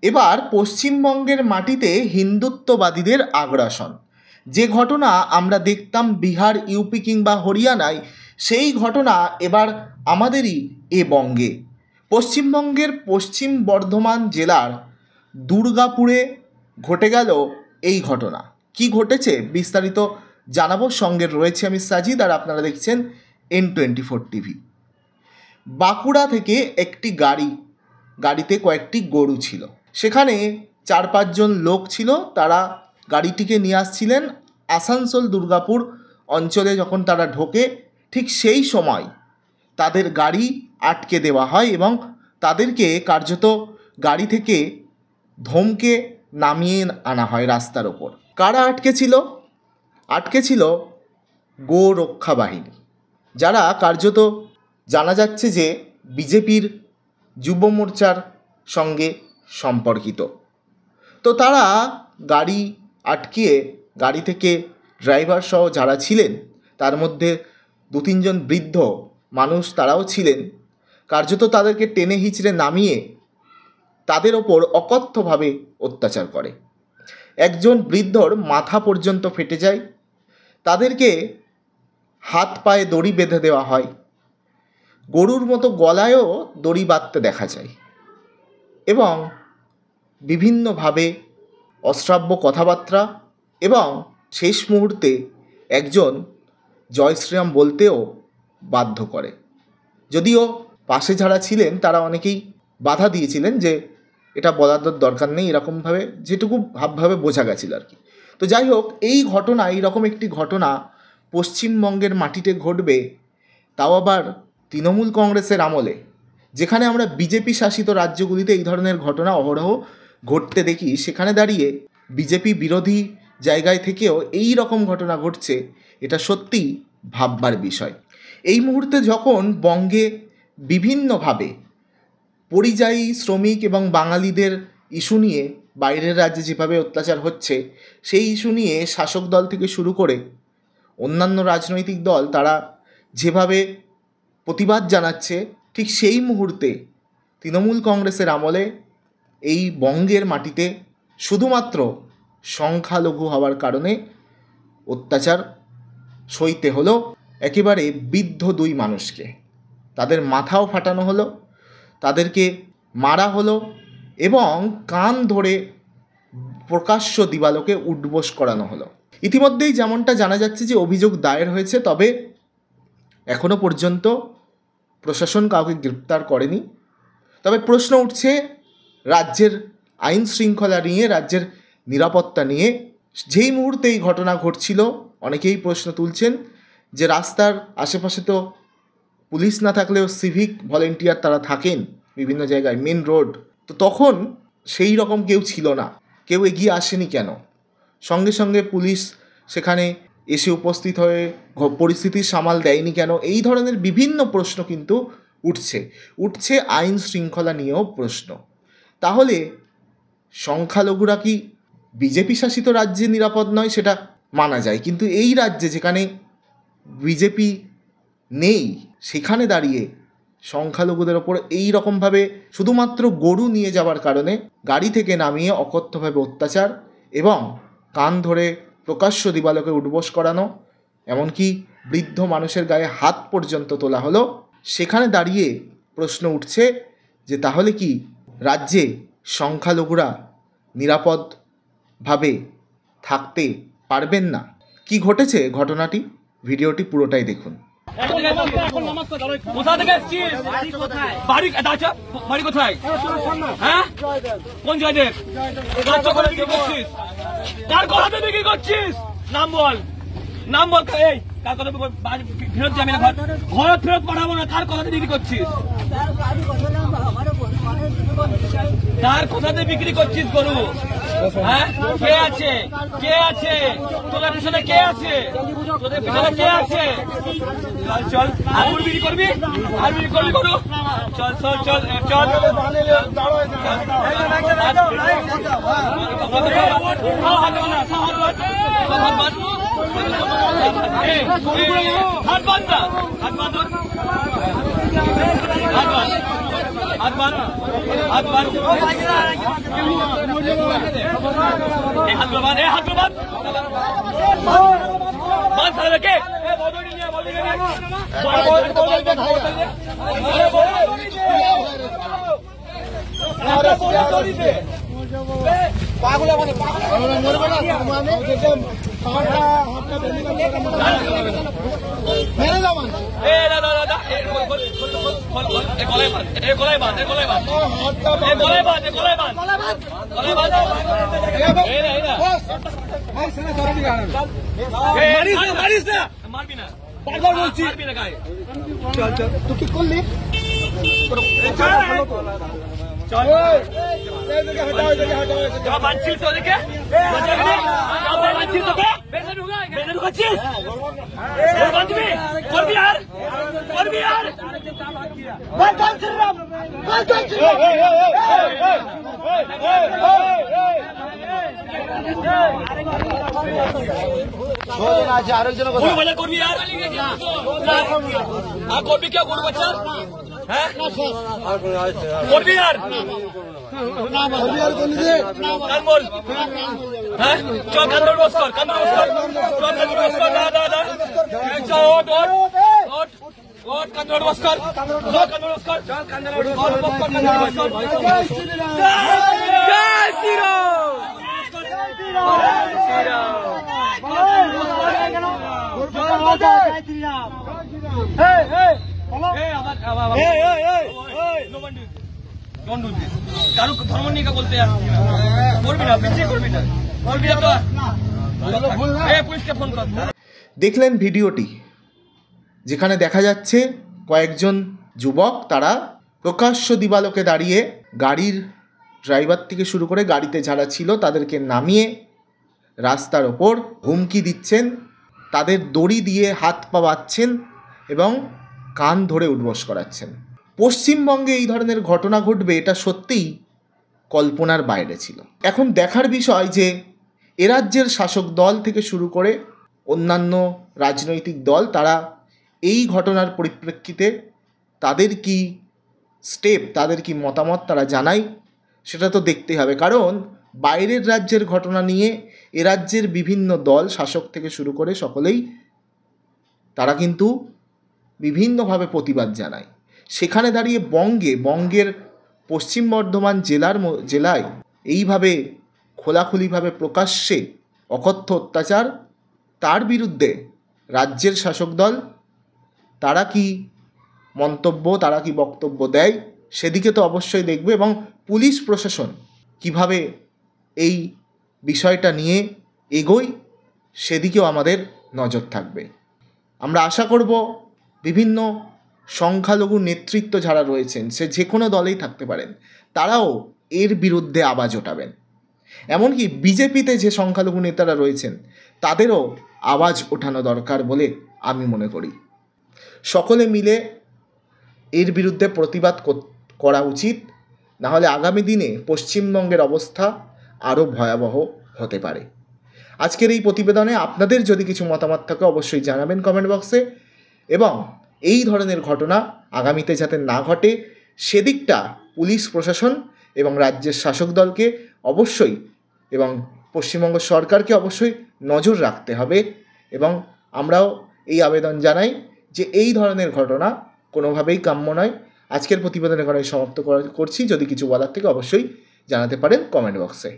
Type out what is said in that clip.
এবার পশ্চিমবঙ্গের মাটিতে হিন্দুত্ববাদীদের আগ্রাসন, যে ঘটনা আমরা দেখতাম বিহার, ইউপি কিংবা হরিয়ানায়, সেই ঘটনা এবার আমাদেরই এ বঙ্গে। পশ্চিমবঙ্গের পশ্চিম বর্ধমান জেলার দুর্গাপুরে ঘটে গেল এই ঘটনা। কি ঘটেছে বিস্তারিত জানাবো। সঙ্গে রয়েছে আমি সাজিদ, আর আপনারা দেখছেন N24 টিভি। বাঁকুড়া থেকে একটি গাড়িতে কয়েকটি গরু ছিল। সেখানে 4-5 জন লোক ছিল, তারা গাড়িটিকে নিয়ে আসছিলেন আসানসোল দুর্গাপুর অঞ্চলে। যখন তারা ঢোকে, ঠিক সেই সময় তাদের গাড়ি আটকে দেওয়া হয় এবং তাদেরকে কার্যত গাড়ি থেকে ধমকে নামিয়ে আনা হয় রাস্তার ওপর। কারা আটকে ছিল গোরক্ষা বাহিনী, যারা কার্যত জানা যাচ্ছে যে বিজেপির যুব মোর্চার সঙ্গে সম্পর্কিত। তো তারা গাড়ি আটকিয়ে গাড়ি থেকে ড্রাইভার সহ যারা ছিলেন, তার মধ্যে 2-3 জন বৃদ্ধ মানুষ তারাও ছিলেন, কার্যত তাদেরকে টেনে হিঁচড়ে নামিয়ে তাদের ওপর অকথ্যভাবে অত্যাচার করে। একজন বৃদ্ধর মাথা পর্যন্ত ফেটে যায়। তাদেরকে হাত পায়ে দড়ি বেঁধে দেওয়া হয়, গরুর মতো গলায়ও দড়ি বাঁধতে দেখা যায় এবং বিভিন্নভাবে অশ্রাব্য কথাবার্তা, এবং শেষ মুহূর্তে একজন জয় শ্রীরাম বলতেও বাধ্য করে। যদিও পাশে যারা ছিলেন তারা অনেকেই বাধা দিয়েছিলেন যে এটা বলার দরকার নেই, এরকমভাবে যেটুকু ভাবভাবে বোঝা গেছিল আর কি। তো যাই হোক, এইরকম একটি ঘটনা পশ্চিমবঙ্গের মাটিতে ঘটবে, তাও আবার তৃণমূল কংগ্রেসের আমলে, যেখানে আমরা বিজেপি শাসিত রাজ্যগুলিতে এই ধরনের ঘটনা অহরহ ঘটতে দেখি। সেখানে দাঁড়িয়ে বিজেপি বিরোধী জায়গায় থেকেও এই রকম ঘটনা ঘটছে, এটা সত্যিই ভাববার বিষয়। এই মুহূর্তে যখন বঙ্গে বিভিন্নভাবে পরিযায়ী শ্রমিক এবং বাঙালিদের ইস্যু নিয়ে বাইরের রাজ্যে যেভাবে অত্যাচার হচ্ছে, সেই ইস্যু নিয়ে শাসক দল থেকে শুরু করে অন্যান্য রাজনৈতিক দল তারা যেভাবে প্রতিবাদ জানাচ্ছে, ঠিক সেই মুহূর্তে তৃণমূল কংগ্রেসের আমলে এই বঙ্গের মাটিতে শুধুমাত্র সংখ্যালঘু হওয়ার কারণে অত্যাচার সইতে হলো একেবারে বৃদ্ধ 2 মানুষকে। তাদের মাথাও ফাটানো হলো, তাদেরকে মারা হলো এবং কান ধরে প্রকাশ্য দিবালোকে উঠবোস করানো হলো। ইতিমধ্যেই যেমনটা জানা যাচ্ছে যে অভিযোগ দায়ের হয়েছে, তবে এখনও পর্যন্ত প্রশাসন কাউকে গ্রেপ্তার করেনি। তবে প্রশ্ন উঠছে রাজ্যের আইন শৃঙ্খলা নিয়ে, রাজ্যের নিরাপত্তা নিয়ে। যেই মুহূর্তে এই ঘটনা ঘটছিল, অনেকেই প্রশ্ন তুলছেন যে রাস্তার আশেপাশে তো পুলিশ না থাকলেও সিভিক ভলেন্টিয়ার তারা থাকেন বিভিন্ন জায়গায়, মেন রোড, তো তখন সেই রকম কেউ ছিল না, কেউ এগিয়ে আসেনি কেন? সঙ্গে সঙ্গে পুলিশ সেখানে এসে উপস্থিত হয়ে পরিস্থিতির সামাল দেয়নি কেন? এই ধরনের বিভিন্ন প্রশ্ন কিন্তু উঠছে আইন শৃঙ্খলা নিয়েও প্রশ্ন। তাহলে সংখ্যালঘুরা কি বিজেপি শাসিত রাজ্যে নিরাপদ নয়? সেটা মানা যায়, কিন্তু এই রাজ্যে যেখানে বিজেপি নেই, সেখানে দাঁড়িয়ে সংখ্যালঘুদের ওপর এই রকমভাবে শুধুমাত্র গরু নিয়ে যাওয়ার কারণে গাড়ি থেকে নামিয়ে অকথ্যভাবে অত্যাচার এবং কান ধরে প্রকাশ্য দিবালোকে উঠবোস করানো, এমনকি বৃদ্ধ মানুষের গায়ে হাত পর্যন্ত তোলা হলো। সেখানে দাঁড়িয়ে প্রশ্ন উঠছে যে তাহলে কি রাজ্যে সংখ্যালঘুরা নিরাপদভাবে থাকতে পারবেন না? কি ঘটেছে ঘটনাটি, ভিডিওটি পুরোটাই দেখুন। কোথা থেকে এসছিস? বাড়ি কোথায়? হ্যাঁ, কোন জয়দেব? কার কথাতে বিক্রি করছিস? নাম বল। এই কার কথা ফেরত যাবে না, ঘর ফেরত পাঠাবো না। কার কথাতে বিক্রি করছিস? কার কথাতে বিক্রি করছিস গরু? হ্যাঁ, কে আছে তোদের পিছনে? কে আছে তোদের পিছনে? কে আছে? চল আর বিক্রি করবি গরু? চল बांध हाथ को बांध बांध साले के पागल तू की করলি আরেকজন করবি আর করবি क्या गुरु बच्चा করবি আর কানমোল হ্যাঁ চল কানমোল বস কর কানমোল বস কর চল কানমোল বস কর দাদা চল ওট কানমোল বস কর চল কানমোল বস কর চল কানমোল বস কর জয় শ্রীরাম কারো ধর্ম নিয়ে বলতে করবি না পিছিয়ে করবি না পুলিশকে ফোন কর। দেখলেন ভিডিওটি, যেখানে দেখা যাচ্ছে কয়েকজন যুবক তারা প্রকাশ্য দিবালোকে দাঁড়িয়ে গাড়ির ড্রাইভার থেকে শুরু করে গাড়িতে যারা ছিল তাদেরকে নামিয়ে রাস্তার ওপর হুমকি দিচ্ছেন, তাদের দড়ি দিয়ে হাত পা বাঁধছেন এবং কান ধরে উঠবোস করাচ্ছেন। পশ্চিমবঙ্গে এই ধরনের ঘটনা ঘটবে এটা সত্যিই কল্পনার বাইরে ছিল। এখন দেখার বিষয় যে এ রাজ্যের শাসক দল থেকে শুরু করে অন্যান্য রাজনৈতিক দল তারা এই ঘটনার পরিপ্রেক্ষিতে তাদের কি স্টেপ, তাদের কি মতামত তারা জানায় সেটা তো দেখতে হবে। কারণ বাইরের রাজ্যের ঘটনা নিয়ে এ রাজ্যের বিভিন্ন দল, শাসক থেকে শুরু করে সকলেই তারা কিন্তু বিভিন্নভাবে প্রতিবাদ জানায়। সেখানে দাঁড়িয়ে বঙ্গের পশ্চিম বর্ধমান জেলায় এইভাবে খোলাখুলিভাবে প্রকাশ্যে অকথ্য অত্যাচার, তার বিরুদ্ধে রাজ্যের শাসক দল তারা কি মন্তব্য, তারা কি বক্তব্য দেয় সেদিকে তো অবশ্যই দেখবে, এবং পুলিশ প্রশাসন কিভাবে এই বিষয়টা নিয়ে এগোয় সেদিকেও আমাদের নজর থাকবে। আমরা আশা করব বিভিন্ন সংখ্যালঘু নেতৃত্ব যারা রয়েছেন, সে যে কোনো দলেই থাকতে পারেন, তারাও এর বিরুদ্ধে আওয়াজ ওঠাবেন। এমনকি বিজেপিতে যে সংখ্যালঘু নেতারা রয়েছেন তাদেরও আওয়াজ ওঠানো দরকার বলে আমি মনে করি। সকলে মিলে এর বিরুদ্ধে প্রতিবাদ করা উচিত, নাহলে আগামী দিনে পশ্চিমবঙ্গের অবস্থা আরও ভয়াবহ হতে পারে। আজকের এই প্রতিবেদনে আপনাদের যদি কিছু মতামত থাকে অবশ্যই জানাবেন কমেন্ট বক্সে, এবং এই ধরনের ঘটনা আগামীতে যাতে না ঘটে সেদিকটা পুলিশ প্রশাসন এবং রাজ্যের শাসক দলকে অবশ্যই এবং পশ্চিমবঙ্গ সরকারকে অবশ্যই নজর রাখতে হবে। এবং আমরাও এই আবেদন জানাই যে এই ধরনের ঘটনা কোনোভাবেই কাম্য নয়। আজকের প্রতিবেদন এখানে সমাপ্ত করছি। যদি কিছু বলার থেকে অবশ্যই জানাতে পারেন কমেন্ট বক্সে।